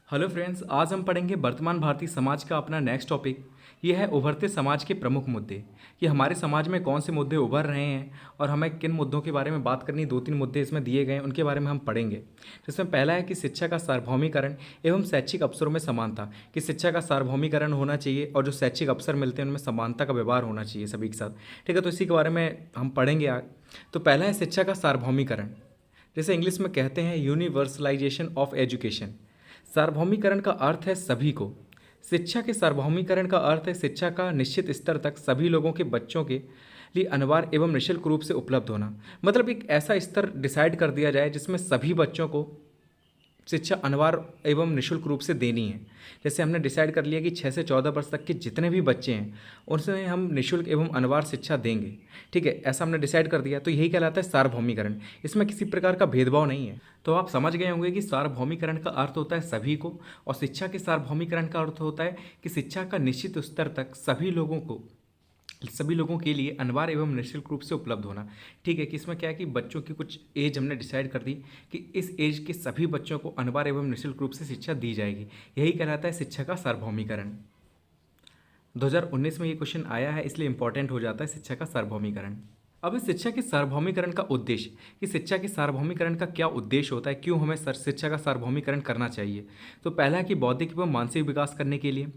Hello friends, आज हम पढ़ेंगे वर्तमान भारतीय समाज का अपना नेक्स्ट टॉपिक। ये है उभरते समाज के प्रमुख मुद्दे कि हमारे समाज में कौन से मुद्दे उभर रहे हैं और हमें किन मुद्दों के बारे में बात करनी। दो तीन मुद्दे इसमें दिए गए हैं, उनके बारे में हम पढ़ेंगे। जिसमें पहला है कि शिक्षा का सार्वभौमिकरण एवं शैक्षिक अवसरों में समानता, कि शिक्षा का सार्वभौमिकरण होना चाहिए और जो शैक्षिक अवसर मिलते हैं उनमें समानता का व्यवहार होना चाहिए सभी के साथ। ठीक है, तो इसी के बारे में हम पढ़ेंगे आज। तो पहला है शिक्षा का सार्वभौमिकरण, जैसे इंग्लिश में कहते हैं यूनिवर्सलाइजेशन ऑफ एजुकेशन। सार्वभौमिकरण का अर्थ है सभी को। शिक्षा के सार्वभौमिकरण का अर्थ है शिक्षा का निश्चित स्तर तक सभी लोगों के बच्चों के लिए अनिवार्य एवं निःशुल्क रूप से उपलब्ध होना। मतलब एक ऐसा स्तर डिसाइड कर दिया जाए जिसमें सभी बच्चों को शिक्षा अनिवार्य एवं निःशुल्क रूप से देनी है। जैसे हमने डिसाइड कर लिया कि 6 से 14 वर्ष तक के जितने भी बच्चे हैं उनसे हम निःशुल्क एवं अनिवार्य शिक्षा देंगे। ठीक है, ऐसा हमने डिसाइड कर दिया, तो यही कहलाता है सार्वभौमिकरण। इसमें किसी प्रकार का भेदभाव नहीं है। तो आप समझ गए होंगे कि सार्वभौमिकरण का अर्थ होता है सभी को, और शिक्षा के सार्वभौमिकरण का अर्थ होता है कि शिक्षा का निश्चित स्तर तक सभी लोगों के लिए अनिवार्य एवं निःशुल्क रूप से उपलब्ध होना। ठीक है, कि इसमें क्या है कि बच्चों की कुछ एज हमने डिसाइड कर दी कि इस एज के सभी बच्चों को अनिवार्य एवं निःशुल्क रूप से शिक्षा दी जाएगी। यही कहलाता है शिक्षा का सार्वभौमिकरण। 2019 में ये क्वेश्चन आया है, इसलिए इंपॉर्टेंट हो जाता है शिक्षा का सार्वभौमिकरण। अब इस शिक्षा के सार्वभौमिकरण का उद्देश्य, कि शिक्षा के सार्वभौमिकरण का क्या उद्देश्य होता है, क्यों हमें शिक्षा का सार्वभौमिकरण करना चाहिए। तो पहला है कि बौद्धिक एवं मानसिक विकास करने के लिए।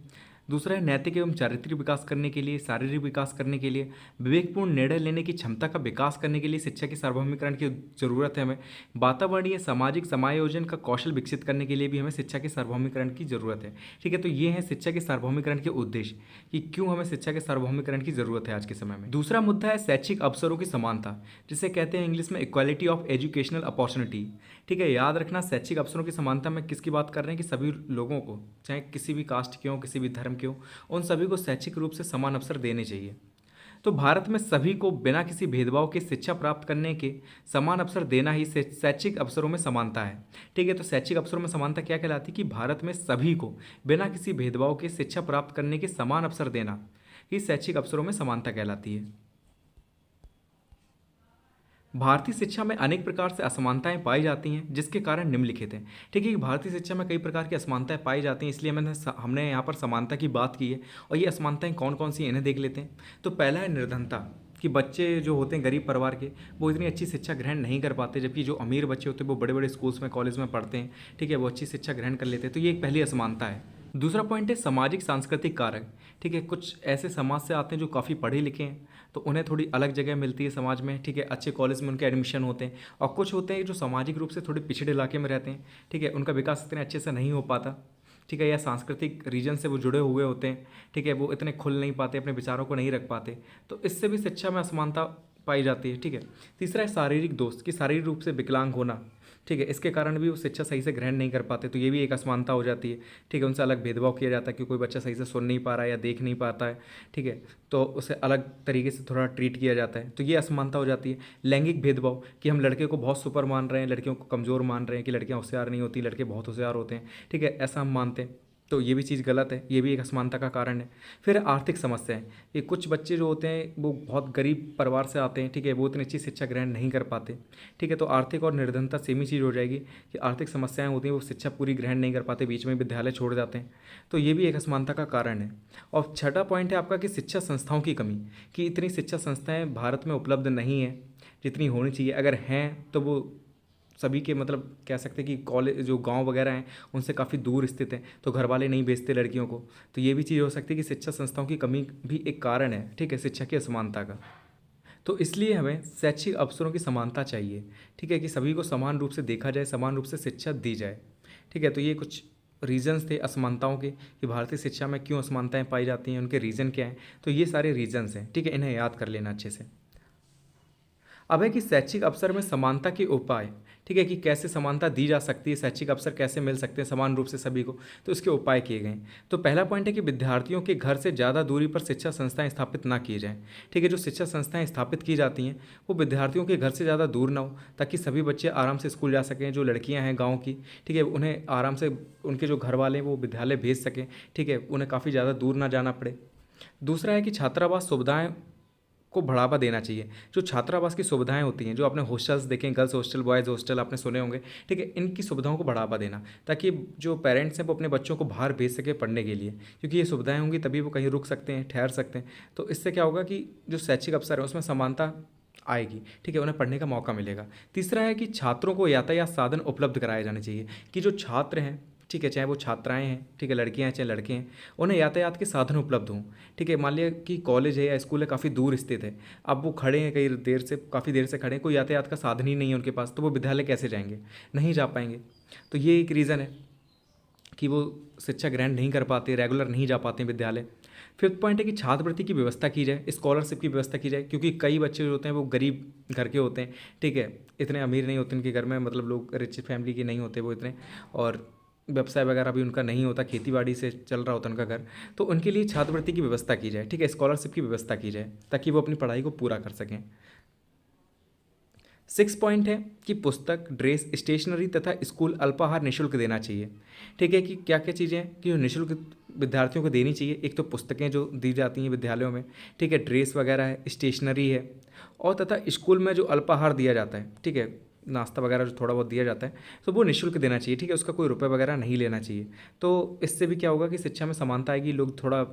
दूसरा है नैतिक एवं चारित्रिक विकास करने के लिए, शारीरिक विकास करने के लिए, विवेकपूर्ण निर्णय लेने की क्षमता का विकास करने के लिए शिक्षा के सार्वभौमिकरण की जरूरत है हमें। वातावरणीय सामाजिक समायोजन का कौशल विकसित करने के लिए भी हमें शिक्षा के सार्वभौमिकरण की जरूरत है। ठीक है, तो ये है शिक्षा के सार्वभौमिकरण के उद्देश्य कि क्यों हमें शिक्षा के सार्वभौमिकरण की जरूरत है आज के समय में। दूसरा मुद्दा है शैक्षिक अवसरों की समानता, जिसे कहते हैं इंग्लिश में इक्वालिटी ऑफ एजुकेशनल अपॉर्चुनिटी। ठीक है, याद रखना शैक्षिक अवसरों की समानता में किसकी बात कर रहे हैं कि सभी लोगों को, चाहे किसी भी कास्ट के हों, किसी भी धर्म के हों, उन सभी को शैक्षिक रूप से समान अवसर देने चाहिए। तो भारत में सभी को बिना किसी भेदभाव के शिक्षा प्राप्त करने के समान अवसर देना ही शैक्षिक अवसरों में समानता है। ठीक है, तो शैक्षिक अवसरों में समानता क्या कहलाती है कि भारत में सभी को बिना किसी भेदभाव के शिक्षा प्राप्त करने के समान अवसर देना ही शैक्षिक अवसरों में समानता कहलाती है। भारतीय शिक्षा में अनेक प्रकार से असमानताएं पाई जाती हैं, जिसके कारण निम्नलिखित हैं। ठीक है, कि भारतीय शिक्षा में कई प्रकार की असमानताएं पाई जाती हैं, इसलिए हमने यहाँ पर समानता की बात की है। और ये असमानताएं कौन कौन सी, इन्हें देख लेते हैं। तो पहला है निर्धनता, कि बच्चे जो होते हैं गरीब परिवार के, वो इतनी अच्छी शिक्षा ग्रहण नहीं कर पाते, जबकि जो अमीर बच्चे होते हैं वो बड़े बड़े स्कूल्स में, कॉलेज में पढ़ते हैं। ठीक है, वो अच्छी शिक्षा ग्रहण कर लेते हैं। तो ये एक पहली असमानता है। दूसरा पॉइंट है सामाजिक सांस्कृतिक कारक। ठीक है, कुछ ऐसे समाज से आते हैं जो काफ़ी पढ़े लिखे हैं, तो उन्हें थोड़ी अलग जगह मिलती है समाज में। ठीक है, अच्छे कॉलेज में उनके एडमिशन होते हैं। और कुछ होते हैं जो सामाजिक रूप से थोड़े पिछड़े इलाके में रहते हैं। ठीक है, उनका विकास इतने अच्छे से नहीं हो पाता। ठीक है, या सांस्कृतिक रीजन से वो जुड़े हुए होते हैं। ठीक है, वो इतने खुल नहीं पाते, अपने विचारों को नहीं रख पाते, तो इससे भी शिक्षा में असमानता पाई जाती है। ठीक है, तीसरा है शारीरिक दोष, कि शारीरिक रूप से विकलांग होना। ठीक है, इसके कारण भी वो शिक्षा सही से ग्रहण नहीं कर पाते, तो ये भी एक असमानता हो जाती है। ठीक है, उनसे अलग भेदभाव किया जाता है कि कोई बच्चा सही से सुन नहीं पा रहा है या देख नहीं पाता है। ठीक है, तो उसे अलग तरीके से थोड़ा ट्रीट किया जाता है, तो ये असमानता हो जाती है। लैंगिक भेदभाव, कि हम लड़के को बहुत सुपर मान रहे हैं, लड़कियों को कमज़ोर मान रहे हैं, कि लड़कियाँ होशियार नहीं होती, लड़के बहुत होशियार होते हैं। ठीक है, ऐसा हम मानते हैं, तो ये भी चीज़ गलत है, ये भी एक असमानता का कारण है। फिर आर्थिक समस्याएं, कि कुछ बच्चे जो होते हैं वो बहुत गरीब परिवार से आते हैं। ठीक है, वो इतनी अच्छी शिक्षा ग्रहण नहीं कर पाते। ठीक है, तो आर्थिक और निर्धनता सेम ही चीज़ हो जाएगी, कि आर्थिक समस्याएं होती हैं, वो शिक्षा पूरी ग्रहण नहीं कर पाते, बीच में विद्यालय छोड़ जाते हैं, तो ये भी एक असमानता का कारण है। और छठा पॉइंट है आपका कि शिक्षा संस्थाओं की कमी, कि इतनी शिक्षा संस्थाएँ भारत में उपलब्ध नहीं है जितनी होनी चाहिए। अगर हैं तो वो सभी के, मतलब कह सकते हैं कि कॉलेज जो गांव वगैरह हैं उनसे काफ़ी दूर स्थित हैं, तो घर वाले नहीं भेजते लड़कियों को। तो ये भी चीज़ हो सकती है कि शिक्षा संस्थाओं की कमी भी एक कारण है। ठीक है, शिक्षा की असमानता का। तो इसलिए हमें शैक्षिक अवसरों की समानता चाहिए। ठीक है, कि सभी को समान रूप से देखा जाए, समान रूप से शिक्षा दी जाए। ठीक है, तो ये कुछ रीजन्स थे असमानताओं के, कि भारतीय शिक्षा में क्यों असमानताएं पाई जाती हैं, उनके रीज़न क्या हैं। तो ये सारे रीजन्स हैं। ठीक है, इन्हें याद कर लेना अच्छे से। अब है कि शैक्षिक अवसर में समानता के उपाय। ठीक है, कि कैसे समानता दी जा सकती है, शैक्षिक अवसर कैसे मिल सकते हैं समान रूप से सभी को, तो इसके उपाय किए गए हैं। तो पहला पॉइंट है कि विद्यार्थियों के घर से ज़्यादा दूरी पर शिक्षा संस्थाएं स्थापित ना की जाएं। ठीक है, जो शिक्षा संस्थाएं स्थापित की जाती हैं वो विद्यार्थियों के घर से ज़्यादा दूर ना हो, ताकि सभी बच्चे आराम से स्कूल जा सकें। जो लड़कियाँ हैं गाँव की, ठीक है, उन्हें आराम से उनके जो घर वाले हैं वो विद्यालय भेज सकें। ठीक है, उन्हें काफ़ी ज़्यादा दूर ना जाना पड़े। दूसरा है कि छात्रावास सुविधाएँ को बढ़ावा देना चाहिए। जो छात्रावास की सुविधाएं होती हैं, जो आपने हॉस्टल्स देखें, गर्ल्स हॉस्टल, बॉयज़ हॉस्टल आपने सुने होंगे, ठीक है, इनकी सुविधाओं को बढ़ावा देना, ताकि जो पेरेंट्स हैं वो अपने बच्चों को बाहर भेज सके पढ़ने के लिए, क्योंकि ये सुविधाएं होंगी तभी वो कहीं रुक सकते हैं, ठहर सकते हैं। तो इससे क्या होगा कि जो शैक्षिक अवसर है उसमें समानता आएगी, ठीक है, उन्हें पढ़ने का मौका मिलेगा। तीसरा है कि छात्रों को यातायात साधन उपलब्ध कराए जाने चाहिए, कि जो छात्र हैं, ठीक है, चाहे वो छात्राएं हैं, ठीक है, लड़कियां हैं चाहे लड़के हैं, उन्हें यातायात के साधन उपलब्ध हों। ठीक है, मान लिया कि कॉलेज है या स्कूल है काफ़ी दूर स्थित है, अब वो खड़े हैं, कई देर से, काफ़ी देर से खड़े हैं, कोई यातायात का साधन ही नहीं है उनके पास, तो वो विद्यालय कैसे जाएंगे, नहीं जा पाएंगे। तो ये एक रीज़न है कि वो शिक्षा ग्रहण नहीं कर पाते, रेगुलर नहीं जा पाते विद्यालय। फिफ्थ पॉइंट है कि छात्रवृत्ति की व्यवस्था की जाए, स्कॉलरशिप की व्यवस्था की जाए, क्योंकि कई बच्चे जो होते हैं वो गरीब घर के होते हैं, ठीक है, इतने अमीर नहीं होते उनके घर में, मतलब लोग रिच फैमिली के नहीं होते वो इतने, और व्यवसाय वगैरह भी उनका नहीं होता, खेती बाड़ी से चल रहा होता उनका घर, तो उनके लिए छात्रवृत्ति की व्यवस्था की जाए, ठीक है, स्कॉलरशिप की व्यवस्था की जाए, ताकि वो अपनी पढ़ाई को पूरा कर सकें। सिक्स पॉइंट है कि पुस्तक, ड्रेस, स्टेशनरी तथा स्कूल अल्पाहार निःशुल्क देना चाहिए। ठीक है, कि क्या क्या चीज़ें हैं कि जो निःशुल्क विद्यार्थियों को देनी चाहिए। एक तो पुस्तकें जो दी जाती हैं विद्यालयों में, ठीक है, ड्रेस वगैरह है, स्टेशनरी है, और तथा स्कूल में जो अल्पाहार दिया जाता है, ठीक है, नाश्ता वगैरह जो थोड़ा बहुत दिया जाता है, तो वो निःशुल्क देना चाहिए, ठीक है, उसका कोई रुपये वगैरह नहीं लेना चाहिए। तो इससे भी क्या होगा कि शिक्षा में समानता आएगी, लोग थोड़ा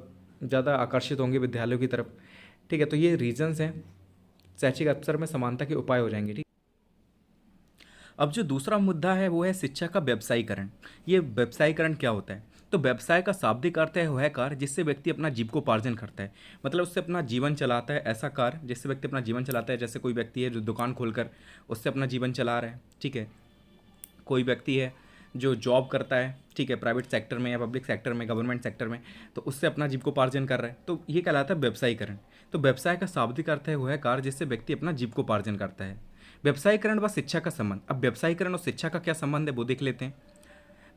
ज़्यादा आकर्षित होंगे विद्यालयों की तरफ। ठीक है, तो ये रीजंस हैं, शैक्षिक अवसर में समानता के उपाय हो जाएंगे। ठीक, अब जो दूसरा मुद्दा है वो है शिक्षा का व्यवसायीकरण। ये व्यवसायीकरण क्या होता है? तो व्यवसाय का शाब्दिक अर्थ है वह कार्य जिससे व्यक्ति अपना जीविकोपार्जन करता है, मतलब उससे अपना जीवन चलाता है, ऐसा कार्य जिससे व्यक्ति अपना जीवन चलाता है। जैसे कोई व्यक्ति है जो दुकान खोलकर उससे अपना जीवन चला रहा है, ठीक है, कोई व्यक्ति है जो जॉब करता है, ठीक है, प्राइवेट सेक्टर में या पब्लिक सेक्टर में, गवर्नमेंट सेक्टर में, तो उससे अपना जीविकोपार्जन कर रहा है, तो ये कहलाता है व्यवसायीकरण। तो व्यवसाय का शाब्दिक अर्थ है वह कार्य जिससे व्यक्ति अपना जीविकोपार्जन करता है। व्यवसायीकरण व शिक्षा का संबंध। अब व्यवसायीकरण और शिक्षा का क्या संबंध है वो देख लेते हैं।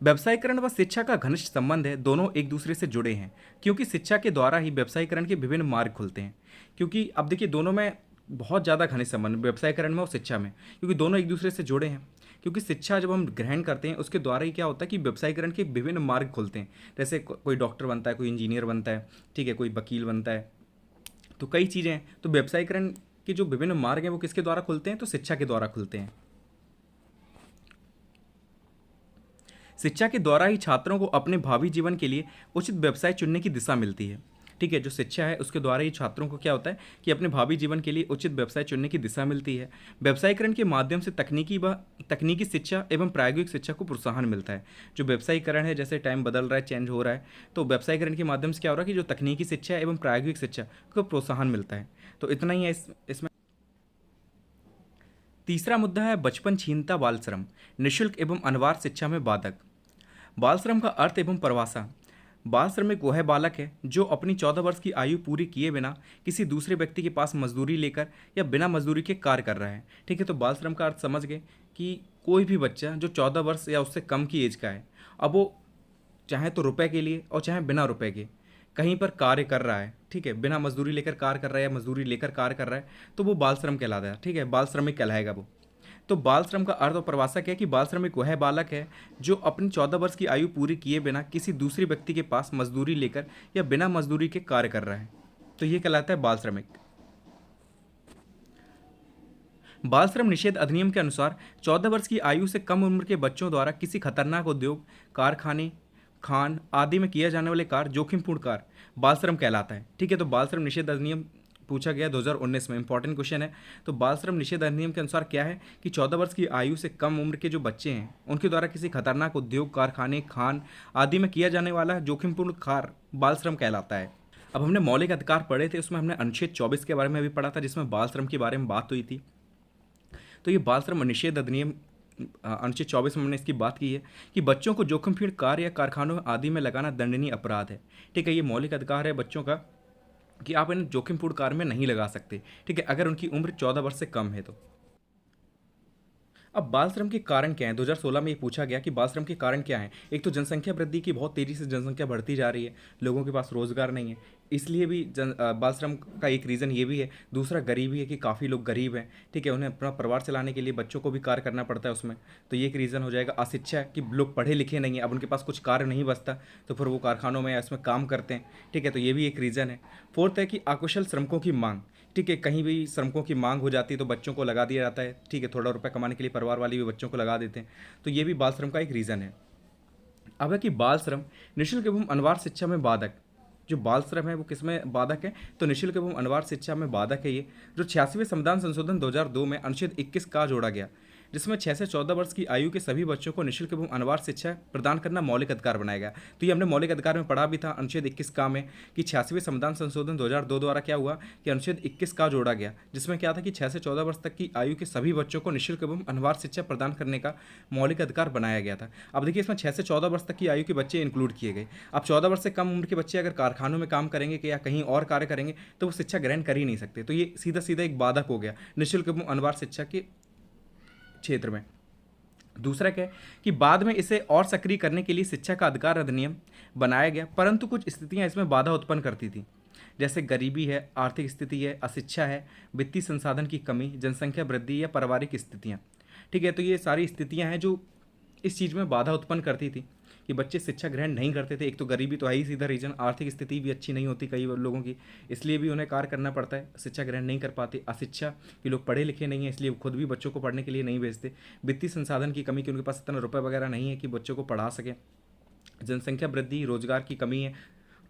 व्यवसायीकरण व शिक्षा का घनिष्ठ संबंध है, दोनों एक दूसरे से जुड़े हैं, क्योंकि शिक्षा के द्वारा ही व्यवसायीकरण के विभिन्न मार्ग खुलते हैं। क्योंकि अब देखिए दोनों में बहुत ज़्यादा घनिष्ठ संबंध व्यवसायीकरण में और शिक्षा में, क्योंकि दोनों एक दूसरे से जुड़े हैं। क्योंकि शिक्षा जब हम ग्रहण करते हैं उसके द्वारा ही क्या होता है कि व्यवसायीकरण के विभिन्न मार्ग खुलते हैं। जैसे कोई डॉक्टर बनता है, कोई इंजीनियर बनता है, ठीक है, कोई वकील बनता है, तो कई चीज़ें हैं। तो व्यवसायीकरण के जो विभिन्न मार्ग हैं वो किसके द्वारा खुलते हैं? तो शिक्षा के द्वारा खुलते हैं। शिक्षा के द्वारा ही छात्रों को अपने भावी जीवन के लिए उचित व्यवसाय चुनने की दिशा मिलती है। ठीक है, जो शिक्षा है उसके द्वारा ही छात्रों को क्या होता है कि अपने भावी जीवन के लिए उचित व्यवसाय चुनने की दिशा मिलती है। व्यवसायीकरण के माध्यम से तकनीकी शिक्षा एवं प्रायोगिक शिक्षा को प्रोत्साहन मिलता है। जो व्यवसायीकरण है, जैसे टाइम बदल रहा है, चेंज हो रहा है, तो व्यवसायीकरण के माध्यम से क्या हो रहा है कि जो तकनीकी शिक्षा एवं प्रायोगिक शिक्षा को प्रोत्साहन मिलता है। तो इतना ही है इसमें। तीसरा मुद्दा है बचपन छीनता बाल श्रम, निःशुल्क एवं अनिवार्य शिक्षा में बाधक। बाल श्रम का अर्थ एवं परिभाषा। बाल श्रमिक वह बालक है जो अपनी 14 वर्ष की आयु पूरी किए बिना किसी दूसरे व्यक्ति के पास मजदूरी लेकर या बिना मजदूरी के कार्य कर रहा है। ठीक है, तो बाल श्रम का अर्थ समझ गए कि कोई भी बच्चा जो 14 वर्ष या उससे कम की एज का है, अब वो चाहे तो रुपए के लिए और चाहे बिना रुपए के कहीं पर कार्य कर रहा है, ठीक है, बिना मजदूरी लेकर कार्य कर रहा है या मजदूरी लेकर कार्य कर रहा है, तो वो बाल श्रम कहलाता है। ठीक है, बाल श्रमिक कहलाएगा वो। तो बाल श्रम का अर्थ और परिभाषा क्या है कि बाल श्रमिक वह बालक है जो अपनी 14 वर्ष की आयु पूरी किए बिना किसी दूसरे व्यक्ति के पास मजदूरी लेकर या बिना मजदूरी के कार्य कर रहा है, तो ये कहलाता है बाल श्रमिक। बाल श्रम निषेध अधिनियम के अनुसार 14 वर्ष की आयु से कम उम्र के बच्चों द्वारा किसी खतरनाक उद्योग, कारखाने, खान आदि में किया जाने वाले कार्य जोखिमपूर्ण कार्य बाल श्रम कहलाता है। ठीक है, तो बाल श्रम निषेध अधिनियम पूछा गया 2019 में, इंपॉर्टेंट क्वेश्चन है। तो बाल श्रम निषेध अधिनियम के अनुसार क्या है कि 14 वर्ष की आयु से कम उम्र के जो बच्चे हैं उनके द्वारा किसी खतरनाक उद्योग, कारखाने, खान आदि में किया जाने वाला जोखिमपूर्ण कार्य बाल श्रम कहलाता है। अब हमने मौलिक अधिकार पढ़े थे, उसमें हमने अनुच्छेद 24 के बारे में भी पढ़ा था, जिसमें बाल श्रम के बारे में बात हुई थी। तो ये बाल श्रम निषेध अधिनियम अनुच्छेद 24 में हमने इसकी बात की है कि बच्चों को जोखिमपूर्ण कार्य या कारखानों आदि में लगाना दंडनीय अपराध है। ठीक है, ये मौलिक अधिकार है बच्चों का कि आप इन्हें जोखिमपूर्ण कार्य में नहीं लगा सकते। ठीक है, अगर उनकी उम्र 14 वर्ष से कम है तो। अब बाल श्रम के कारण क्या है? 2016 में ये पूछा गया कि बाल श्रम के कारण क्या है। एक तो जनसंख्या वृद्धि की, बहुत तेज़ी से जनसंख्या बढ़ती जा रही है, लोगों के पास रोजगार नहीं है, इसलिए भी बाल श्रम का एक रीज़न ये भी है। दूसरा गरीबी है कि काफ़ी लोग गरीब हैं, ठीक है, उन्हें अपना परिवार चलाने के लिए बच्चों को भी कार्य करना पड़ता है उसमें, तो ये एक रीज़न हो जाएगा। अशिक्षा है कि लोग पढ़े लिखे नहीं हैं, अब उनके पास कुछ कार्य नहीं बचता तो फिर वो कारखानों में या इसमें काम करते हैं, ठीक है, तो ये भी एक रीज़न है। फोर्थ है कि अकुशल श्रमिकों की मांग, ठीक है, कहीं भी श्रमिकों की मांग हो जाती है तो बच्चों को लगा दिया जाता है, ठीक है, थोड़ा रुपये कमाने के लिए परिवार वाले भी बच्चों को लगा देते हैं, तो ये भी बाल श्रम का एक रीज़न है। अब है कि बाल श्रम निःशुल्क एवं अनिवार्य शिक्षा में बाधक। जो बाल श्रम है वो किस में बाधक है, तो निःशुल्क एवं अनिवार्य शिक्षा में बाधक है ये, जो 86वें संविधान संशोधन 2002 में अनुच्छेद 21 का जोड़ा गया, जिसमें 6 से 14 वर्ष की आयु के सभी बच्चों को निःशुल्क एवं अनिवार्य शिक्षा प्रदान करना मौलिक अधिकार बनाया गया। तो ये हमने मौलिक अधिकार में पढ़ा भी था अनुच्छेद 21 का में, कि 86वें संविधान संशोधन 2002 द्वारा क्या हुआ कि अनुच्छेद 21 का जोड़ा गया, जिसमें क्या था कि 6 से 14 वर्ष तक की आयु के सभी बच्चों को निःशुल्क एवं अनिवार्य शिक्षा प्रदान करने का मौलिक अधिकार बनाया गया था। अब देखिए इसमें 6 से 14 वर्ष तक की आयु के बच्चे इंक्लूड किए गए। अब 14 वर्ष से कम उम्र के बच्चे अगर कारखानों में काम करेंगे कि या कहीं और कार्य करेंगे तो वो शिक्षा ग्रहण कर ही नहीं सकते, तो ये सीधा सीधा एक बाधक हो गया निःशुल्क एवं अनिवार्य शिक्षा के क्षेत्र में। दूसरा क्या है कि बाद में इसे और सक्रिय करने के लिए शिक्षा का अधिकार अधिनियम बनाया गया, परंतु कुछ स्थितियां इसमें बाधा उत्पन्न करती थी, जैसे गरीबी है, आर्थिक स्थिति है, अशिक्षा है, वित्तीय संसाधन की कमी, जनसंख्या वृद्धि या पारिवारिक स्थितियां, ठीक है, तो ये सारी स्थितियां हैं जो इस चीज़ में बाधा उत्पन्न करती थी कि बच्चे शिक्षा ग्रहण नहीं करते थे। एक तो गरीबी तो है ही सीधा रीजन, आर्थिक स्थिति भी अच्छी नहीं होती कई लोगों की, इसलिए भी उन्हें कार्य करना पड़ता है, शिक्षा ग्रहण नहीं कर पाते। अशिक्षा कि लोग पढ़े लिखे नहीं हैं इसलिए वो खुद भी बच्चों को पढ़ने के लिए नहीं भेजते। वित्तीय संसाधन की कमी कि उनके पास इतना रुपये वगैरह नहीं है कि बच्चों को पढ़ा सकें। जनसंख्या वृद्धि, रोजगार की कमी है,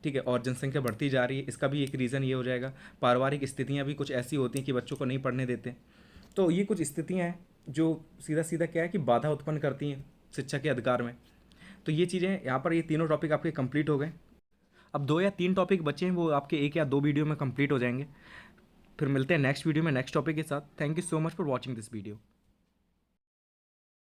ठीक है, और जनसंख्या बढ़ती जा रही है, इसका भी एक रीज़न ये हो जाएगा। पारिवारिक स्थितियाँ भी कुछ ऐसी होती हैं कि बच्चों को नहीं पढ़ने देते। तो ये कुछ स्थितियाँ हैं जो सीधा सीधा क्या है कि बाधा उत्पन्न करती हैं शिक्षा के अधिकार में। तो ये चीज़ें यहाँ पर, ये तीनों टॉपिक आपके कंप्लीट हो गए। अब 2 या 3 टॉपिक बचे हैं, वो आपके 1 या 2 वीडियो में कंप्लीट हो जाएंगे। फिर मिलते हैं नेक्स्ट वीडियो में नेक्स्ट टॉपिक के साथ। Thank you so much for watching this video.